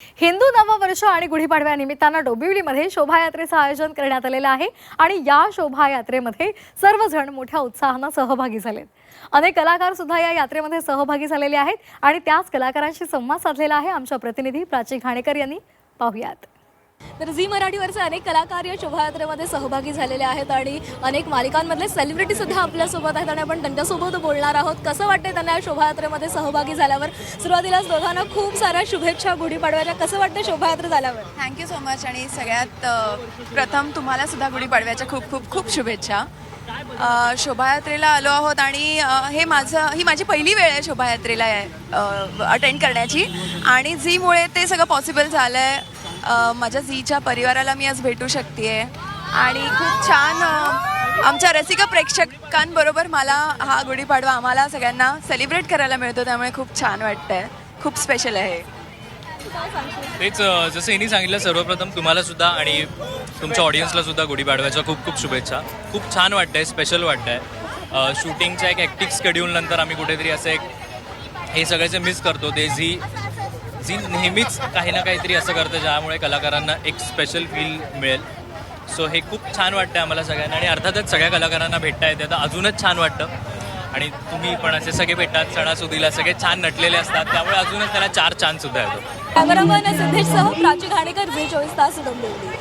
हिंदू नववर्ष आणि गुढीपाडव्या निमित्तानं डोंबिवलीमध्ये शोभायात्रेचं आयोजन करण्यात आलेलं आहे आणि या शोभायात्रेमध्ये सर्वजण मोठ्या उत्साहानं सहभागी झालेत। अनेक कलाकार सुद्धा या यात्रेमध्ये सहभागी झालेले आहेत आणि त्याच कलाकारांशी संवाद साधलेला आहे आमच्या प्रतिनिधी प्राची घाणेकर यांनी। पाहुयात। तर झी मराठीवरचे अनेक कलाकार या शोभायात्रेमध्ये सहभागी झालेले आहेत आणि अनेक मालिकांमधले सेलिब्रिटी सुद्धा आपल्यासोबत आहेत आणि आपण त्यांच्यासोबत बोलणार आहोत। कसं वाटतंय त्यांना या शोभायात्रेमध्ये सहभागी झाल्यावर? सुरुवातीलाच दोघांना खूप साऱ्या शुभेच्छा गुढीपाडव्याच्या। कसं वाटतं शोभायात्रा झाल्यावर? थँक्यू सो मच आणि सगळ्यात प्रथम तुम्हाला सुद्धा गुढीपाडव्याच्या खूप खूप खूप शुभेच्छा। शोभायात्रेला आलो आहोत आणि ही माझी पहिली वेळ आहे शोभायात्रेला अटेंड करण्याची आणि झीमुळे ते सगळं पॉसिबल झालं आहे। माझ्या झीच्या परिवाराला मी आज भेटू शकते आणि खूप छान आमच्या रसिक प्रेक्षकांबरोबर मला हा गुढीपाडवा आम्हाला सगळ्यांना सेलिब्रेट करायला मिळतो, त्यामुळे खूप छान वाटतंय, खूप स्पेशल आहे। तेच जसं यांनी सांगितलं, सर्वप्रथम तुम्हाला सुद्धा आणि तुमच्या ऑडियन्सला सुद्धा गुढीपाडव्याच्या खूप खूप शुभेच्छा। खूप छान वाटतंय, स्पेशल वाटतंय। शूटिंगच्या एक ॲक्टिव्ह शेड्यूलनंतर आम्ही कुठेतरी असं हे सगळ्याचे मिस करतो। ते झी नेहमीच काही ना काहीतरी असं करतं ज्यामुळे कलाकारांना एक स्पेशल फील मिळेल। सो हे खूप छान वाटतं आम्हाला सगळ्यांना आणि अर्थातच सगळ्या कलाकारांना भेटता येते तर अजूनच छान वाटतं। आणि तुम्ही पण असे सगळे भेटतात, सणासुदीला सगळे छान नटलेले असतात, त्यामुळे अजूनच त्याला 4 चांद सुद्धा येतो। कॅमेरामन सिद्धेशसह प्राची घाणेकर, झी 24 तास डोंबिवली।